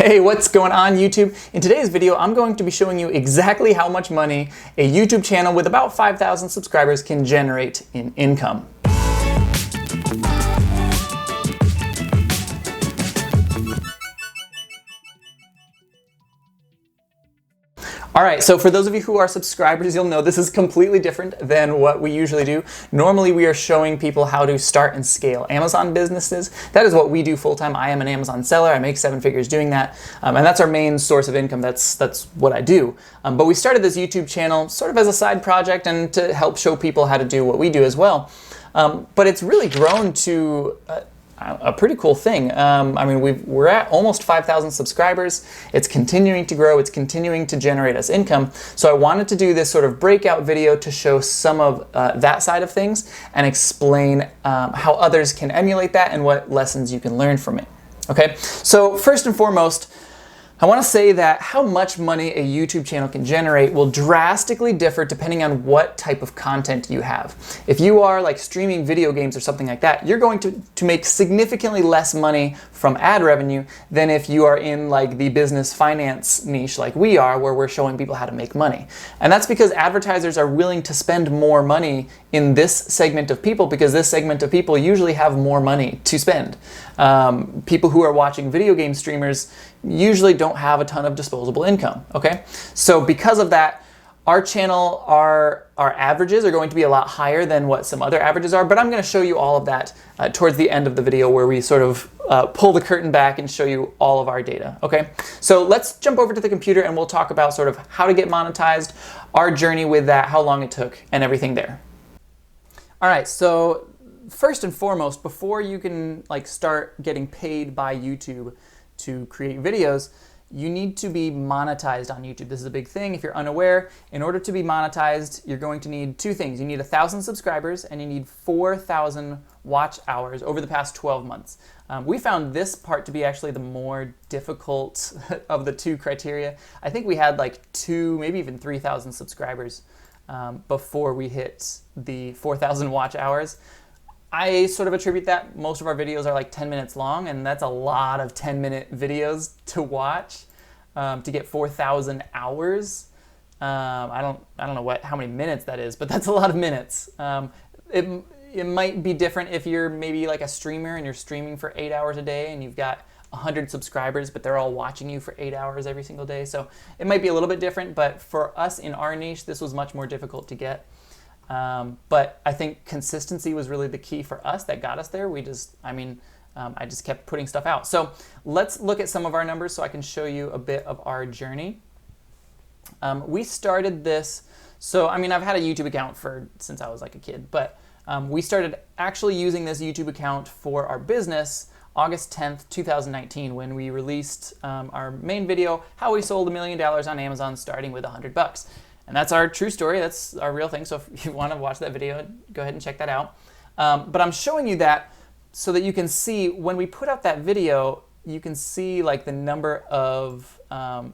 Hey, what's going on YouTube? In today's video, I'm going to be showing you exactly how much money a YouTube channel with about 5,000 subscribers can generate in income. Alright, so for those of you who are subscribers, you'll know this is completely different than what we usually do. Normally we are showing people how to start and scale Amazon businesses. That is what we do full-time. I am an Amazon seller. I make 7 figures doing that. And that's our main source of income. That's what I do. But we started this YouTube channel sort of as a side project and to help show people how to do what we do as well. But it's really grown to a pretty cool thing. I mean, we're at almost 5,000 subscribers. It's continuing to grow. It's continuing to generate us income. So I wanted to do this sort of breakout video to show some of that side of things and explain how others can emulate that and what lessons you can learn from it. Okay, so first and foremost, I want to say that how much money a YouTube channel can generate will drastically differ depending on what type of content you have. If you are like streaming video games or something like that, you're going to make significantly less money from ad revenue than if you are in like the business finance niche like we are, where we're showing people how to make money. And that's because advertisers are willing to spend more money in this segment of people because this segment of people usually have more money to spend. People who are watching video game streamers usually don't have a ton of disposable income, okay? So because of that, our channel, our averages are going to be a lot higher than what some other averages are, but I'm going to show you all of that towards the end of the video where we sort of pull the curtain back and show you all of our data, okay? So let's jump over to the computer and we'll talk about sort of how to get monetized, our journey with that, how long it took, and everything there. All right, so first and foremost, before you can like start getting paid by YouTube to create videos, you need to be monetized on YouTube. This is a big thing. If you're unaware, in order to be monetized, you're going to need 2 things. You need 1,000 subscribers and you need 4,000 watch hours over the past 12 months. We found this part to be actually the more difficult of the 2 criteria. I think we had like 2, maybe even 3,000 subscribers before we hit the 4,000 watch hours. I sort of attribute that most of our videos are like 10 minutes long, and that's a lot of 10-minute videos to watch to get 4,000 hours. I don't know how many minutes that is, but that's a lot of minutes. It might be different if you're maybe like a streamer and you're streaming for 8 hours a day and you've got 100 subscribers, but they're all watching you for 8 hours every single day. So it might be a little bit different, but for us in our niche, this was much more difficult to get. But I think consistency was really the key for us that got us there. I just kept putting stuff out. So let's look at some of our numbers so I can show you a bit of our journey. We started this, so I mean, I've had a YouTube account since I was like a kid, but we started actually using this YouTube account for our business August 10th, 2019, when we released our main video, how we sold $1 million on Amazon starting with $100. And that's our true story. That's our real thing. So if you want to watch that video, go ahead and check that out. But I'm showing you that so that you can see when we put out that video, you can see like the number of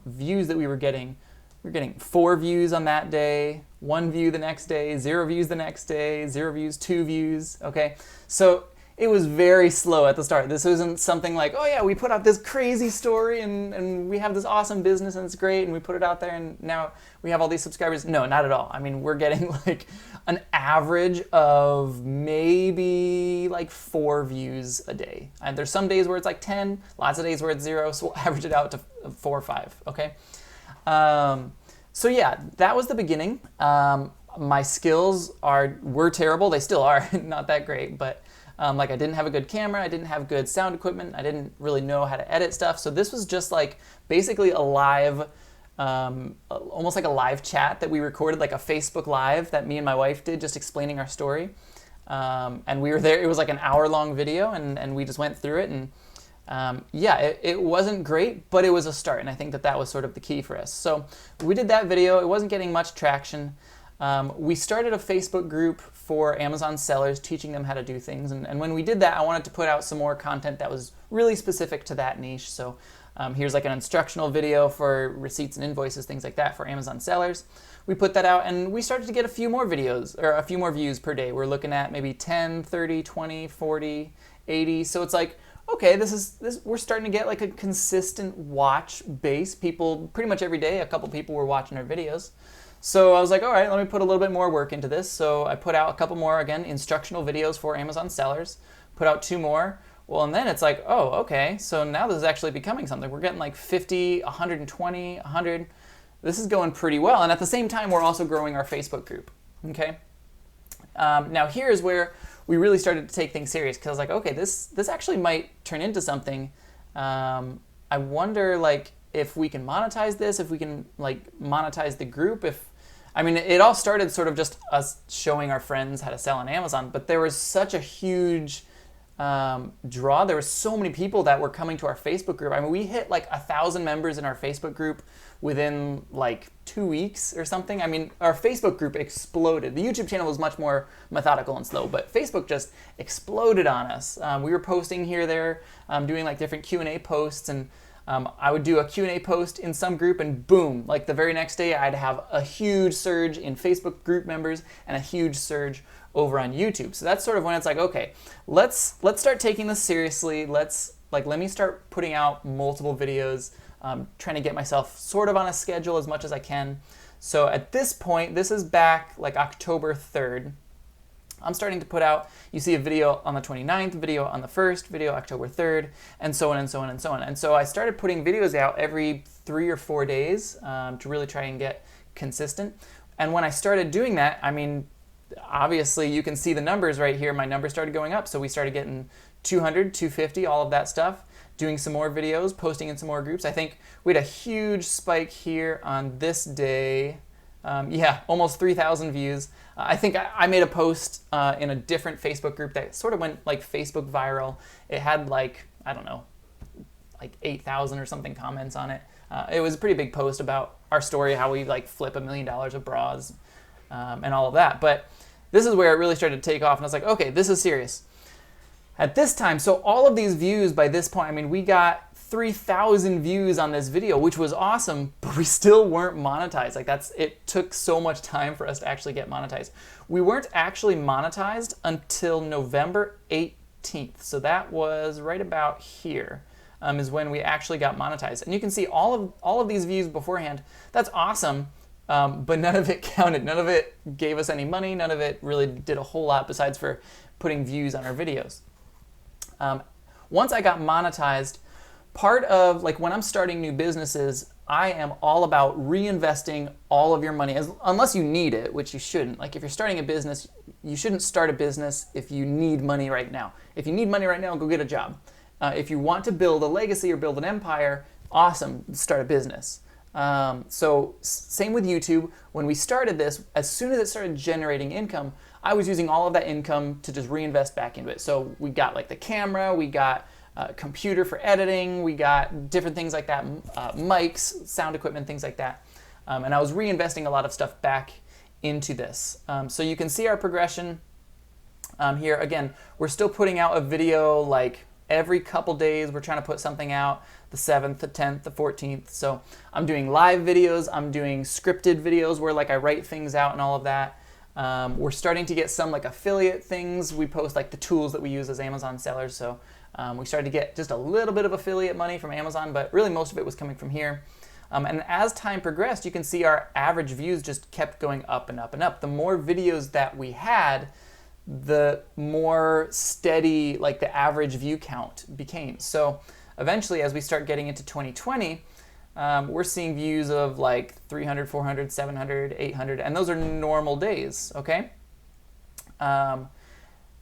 views that we were getting. We were getting 4 views on that day, 1 view the next day, 0 views the next day, 0 views, 2 views. Okay, so it was very slow at the start. This wasn't something like, oh yeah, we put out this crazy story and we have this awesome business and it's great and we put it out there and now we have all these subscribers. No, not at all. I mean, we're getting like an average of maybe like 4 views a day. And there's some days where it's like 10, lots of days where it's 0, so we'll average it out to 4 or 5, okay? So yeah, that was the beginning. My skills were terrible. They still are, not that great, but like I didn't have a good camera, I didn't have good sound equipment, I didn't really know how to edit stuff. So this was just like basically a live, almost like a live chat that we recorded, like a Facebook Live that me and my wife did, just explaining our story. And we were there, it was like an hour-long video, and we just went through it. And yeah, it wasn't great, but it was a start. And I think that was sort of the key for us. So we did that video, it wasn't getting much traction. We started a Facebook group for Amazon sellers, teaching them how to do things. And when we did that, I wanted to put out some more content that was really specific to that niche. So here's like an instructional video for receipts and invoices, things like that for Amazon sellers. We put that out and we started to get a few more videos or a few more views per day. We're looking at maybe 10, 30, 20, 40, 80. So it's like okay, we're starting to get like a consistent watch base. People pretty much every day, a couple people were watching our videos. So I was like, all right, let me put a little bit more work into this. So I put out a couple more, again, instructional videos for Amazon sellers, put out 2 more. Well, and then it's like, oh, okay, so now this is actually becoming something. We're getting like 50, 120, 100. This is going pretty well. And at the same time, we're also growing our Facebook group, okay? Now here's where we really started to take things serious, because I was like, okay, this actually might turn into something. I wonder like if we can monetize this, if we can like monetize the group. I mean, it all started sort of just us showing our friends how to sell on Amazon, but there was such a huge draw. There were so many people that were coming to our Facebook group. I mean, we hit like 1,000 members in our Facebook group within like 2 weeks or something. I mean, our Facebook group exploded. The YouTube channel was much more methodical and slow, but Facebook just exploded on us. We were posting here, there, doing like different Q&A posts, and I would do a Q&A post in some group, and boom, like the very next day I'd have a huge surge in Facebook group members and a huge surge over on YouTube. So that's sort of when it's like, okay, let's start taking this seriously. Let me start putting out multiple videos, trying to get myself sort of on a schedule as much as I can. So at this point, this is back like October 3rd. I'm starting to put out, you see a video on the 29th, video on the 1st, video October 3rd, and so on and so on and so on. And so I started putting videos out every 3 or 4 days to really try and get consistent. And when I started doing that, I mean, obviously you can see the numbers right here. My numbers started going up. So we started getting 200, 250, all of that stuff, doing some more videos, posting in some more groups. I think we had a huge spike here on this day. Yeah, almost 3,000 views. I think I made a post in a different Facebook group that sort of went like Facebook viral. It had like, I don't know, like 8,000 or something comments on it. It was a pretty big post about our story, how we like flip $1 million of bras and all of that. But this is where it really started to take off, and I was like, okay, this is serious. At this time, so all of these views by this point, I mean, we got 3,000 views on this video, which was awesome, but we still weren't monetized. Like it took so much time for us to actually get monetized. We weren't actually monetized until November 18th. So that was right about here, is when we actually got monetized. And you can see all of these views beforehand. That's awesome, but none of it counted. None of it gave us any money. None of it really did a whole lot besides for putting views on our videos. Once I got monetized, part of like when I'm starting new businesses, I am all about reinvesting all of your money, unless you need it, which you shouldn't. Like if you're starting a business, you shouldn't start a business if you need money right now. If you need money right now, go get a job. If you want to build a legacy or build an empire, awesome, start a business. So same with YouTube. When we started this, as soon as it started generating income, I was using all of that income to just reinvest back into it. So we got like the camera, we got computer for editing, we got different things like that, mics, sound equipment, things like that. And I was reinvesting a lot of stuff back into this. So you can see our progression here. Again, we're still putting out a video like every couple days. We're trying to put something out, the 7th, the 10th, the 14th. So I'm doing live videos, I'm doing scripted videos where like I write things out and all of that. We're starting to get some like affiliate things. We post like the tools that we use as Amazon sellers. So we started to get just a little bit of affiliate money from Amazon, but really most of it was coming from here. And as time progressed, you can see our average views just kept going up and up and up. The more videos that we had, the more steady like the average view count became. So eventually, as we start getting into 2020, we're seeing views of like 300, 400, 700, 800, and those are normal days, okay?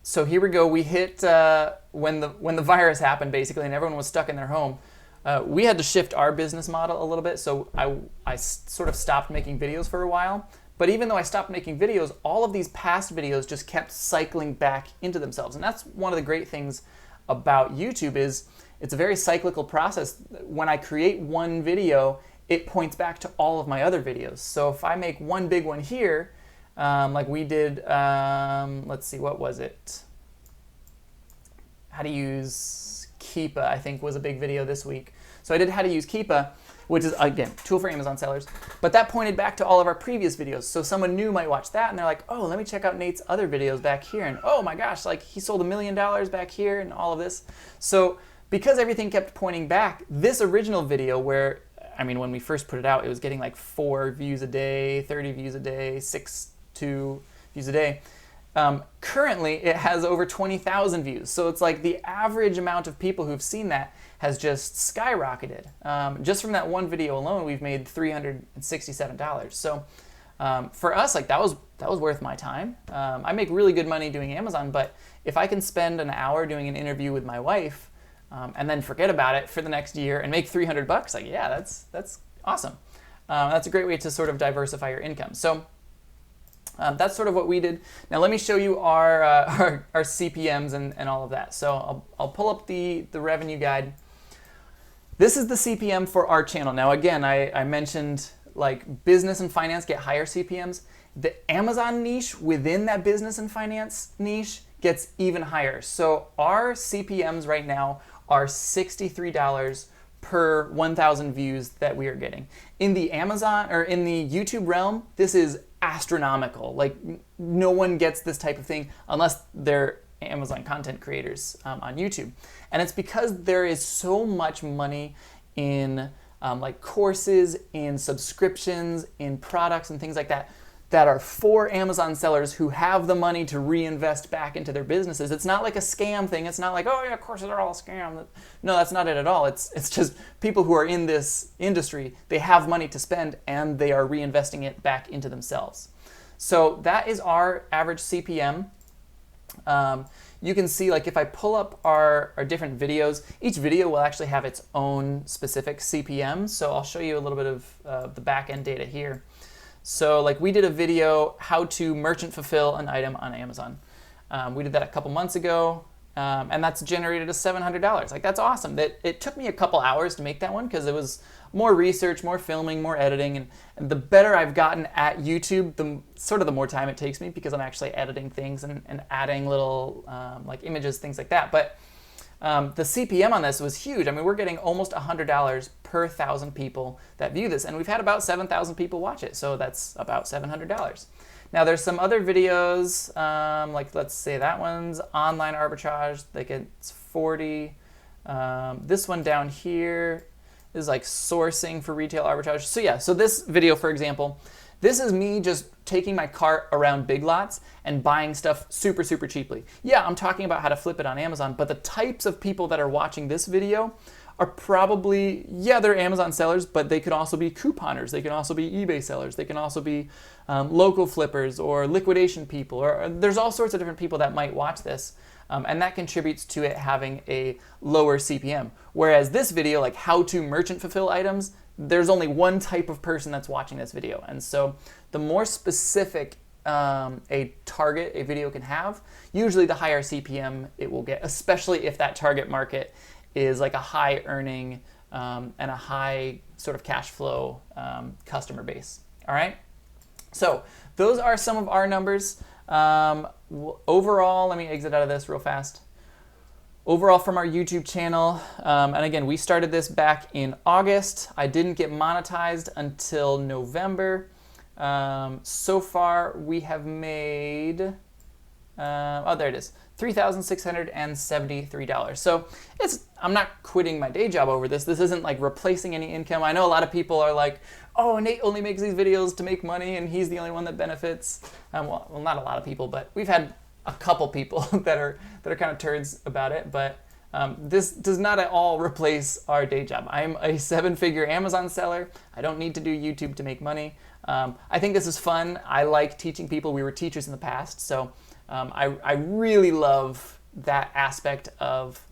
So here we go. We hit when the virus happened basically, and everyone was stuck in their home. We had to shift our business model a little bit. So I sort of stopped making videos for a while. But even though I stopped making videos, all of these past videos just kept cycling back into themselves. And that's one of the great things about YouTube is it's a very cyclical process. When I create one video, it points back to all of my other videos. So if I make one big one here, like we did, let's see, what was it? How to use Keepa, I think, was a big video this week. So I did how to use Keepa, which is, again, tool for Amazon sellers. But that pointed back to all of our previous videos. So someone new might watch that and they're like, oh, let me check out Nate's other videos back here. And oh my gosh, like he sold $1 million back here and all of this. So because everything kept pointing back, this original video where, I mean, when we first put it out, it was getting like 4 views a day, 30 views a day, 2 views a day. Currently, it has over 20,000 views. So it's like the average amount of people who've seen that has just skyrocketed. Just from that one video alone, we've made $367. So for us, like that was worth my time. I make really good money doing Amazon, but if I can spend an hour doing an interview with my wife and then forget about it for the next year and make $300, like yeah, that's awesome. That's a great way to sort of diversify your income. So that's sort of what we did. Now let me show you our CPMs and all of that. So I'll pull up the revenue guide. This is the CPM for our channel. Now again, I mentioned like business and finance get higher CPMs. The Amazon niche within that business and finance niche gets even higher. So our CPMs right now are $63 per 1,000 views that we are getting. In the Amazon or in the YouTube realm, this is astronomical. Like no one gets this type of thing unless they're Amazon content creators on YouTube. And it's because there is so much money in like courses, in subscriptions, in products and things like that that are for Amazon sellers who have the money to reinvest back into their businesses. It's not like a scam thing. It's not like, oh yeah, courses are all a scam. No, that's not it at all. It's just people who are in this industry, they have money to spend and they are reinvesting it back into themselves. So that is our average CPM. You can see, like if I pull up our different videos, each video will actually have its own specific CPM. So I'll show you a little bit of the back end data here. So like we did a video, how to merchant fulfill an item on Amazon. We did that a couple months ago, and that's generated us $700. Like that's awesome. It took me a couple hours to make that one because it was more research, more filming, more editing, and the better I've gotten at YouTube, the more time it takes me because I'm actually editing things and adding little like images, things like that. But the CPM on this was huge. I mean, we're getting almost $100 per 1,000 people that view this, and we've had about 7,000 people watch it, so that's about $700. Now, there's some other videos, like let's say that one's online arbitrage, like it's 40. This one down here is like sourcing for retail arbitrage. So yeah, so this video, for example, this is me just taking my cart around Big Lots and buying stuff super, super cheaply. Yeah, I'm talking about how to flip it on Amazon, but the types of people that are watching this video are probably, yeah, they're Amazon sellers, but they could also be couponers. They can also be eBay sellers. They can also be local flippers or liquidation people. Or there's all sorts of different people that might watch this. And that contributes to it having a lower CPM. Whereas this video, like how to merchant fulfill items, there's only one type of person that's watching this video. And so the more specific a video can have, usually the higher CPM it will get, especially if that target market is like a high earning and a high sort of cash flow customer base. All right. So those are some of our numbers. Overall, let me exit out of this real fast. Overall from our YouTube channel, and again, we started this back in August. I didn't get monetized until November. So far, we have made, oh, there it is, $3,673. So I'm not quitting my day job over this. This isn't like replacing any income. I know a lot of people are like, oh, Nate only makes these videos to make money and he's the only one that benefits. Well, not a lot of people, but we've had a couple people that are kind of turds about it, but this does not at all replace our day job. I'm a 7-figure Amazon seller. I don't need to do YouTube to make money. I think this is fun. I like teaching people. We were teachers in the past, so I really love that aspect of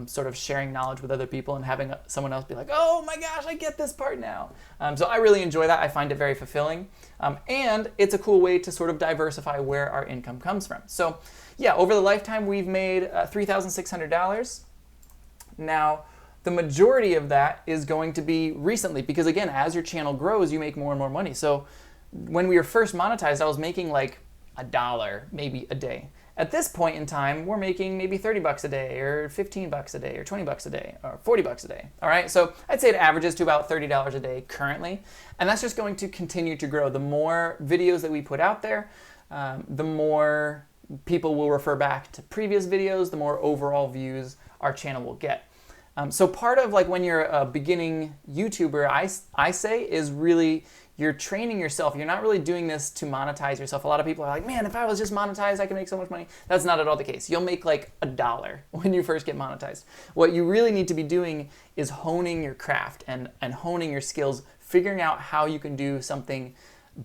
sort of sharing knowledge with other people and having someone else be like, oh my gosh, I get this part now. So I really enjoy that. I find it very fulfilling. And it's a cool way to sort of diversify where our income comes from. So yeah, over the lifetime, we've made $3,600. Now, the majority of that is going to be recently, because again, as your channel grows, you make more and more money. So when we were first monetized, I was making like $1 maybe a day. At this point in time, we're making maybe 30 bucks a day or 15 bucks a day or 20 bucks a day or 40 bucks a day. All right. So I'd say it averages to about $30 a day currently. And that's just going to continue to grow. The more videos that we put out there, the more people will refer back to previous videos, the more overall views our channel will get. So part of like when you're a beginning YouTuber, I say is really you're training yourself. You're not really doing this to monetize yourself. A lot of people are like, man, if I was just monetized, I could make so much money. That's not at all the case. You'll make like $1 when you first get monetized. What you really need to be doing is honing your craft and honing your skills, figuring out how you can do something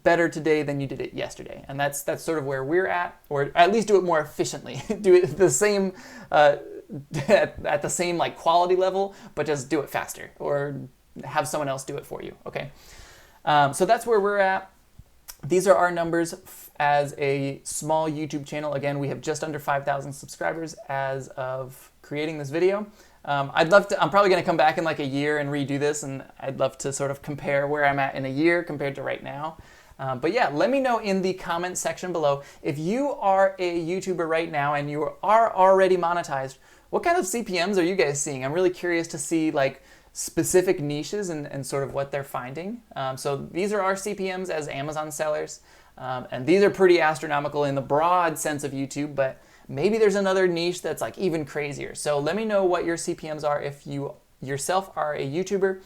better today than you did it yesterday. And that's sort of where we're at, or at least do it more efficiently. Do it the same at the same like quality level, but just do it faster or have someone else do it for you. Okay. So that's where we're at. These are our numbers as a small YouTube channel. Again, we have just under 5,000 subscribers as of creating this video. I'm probably going to come back in like a year and redo this, and I'd love to sort of compare where I'm at in a year compared to right now. But yeah, let me know in the comment section below if you are a YouTuber right now and you are already monetized, what kind of CPMs are you guys seeing? I'm really curious to see like specific niches and sort of what they're finding. So these are our CPMs as Amazon sellers. And these are pretty astronomical in the broad sense of YouTube, but maybe there's another niche that's like even crazier. So let me know what your CPMs are if you yourself are a YouTuber.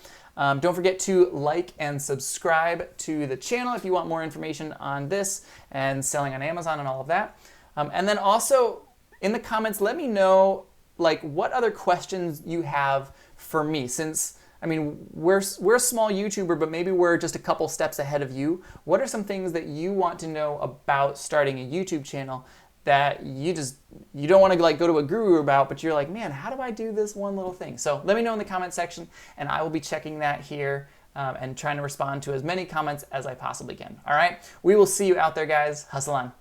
Don't forget to like and subscribe to the channel if you want more information on this and selling on Amazon and all of that. And then also in the comments, let me know like what other questions you have for me, since I mean we're a small YouTuber, but maybe we're just a couple steps ahead of you. What are some things that you want to know about starting a YouTube channel that you don't want to like go to a guru about, but you're like, man, how do I do this one little thing? So let me know in the comment section, and I will be checking that here and trying to respond to as many comments as I possibly can. All right, we will see you out there, guys. Hustle on.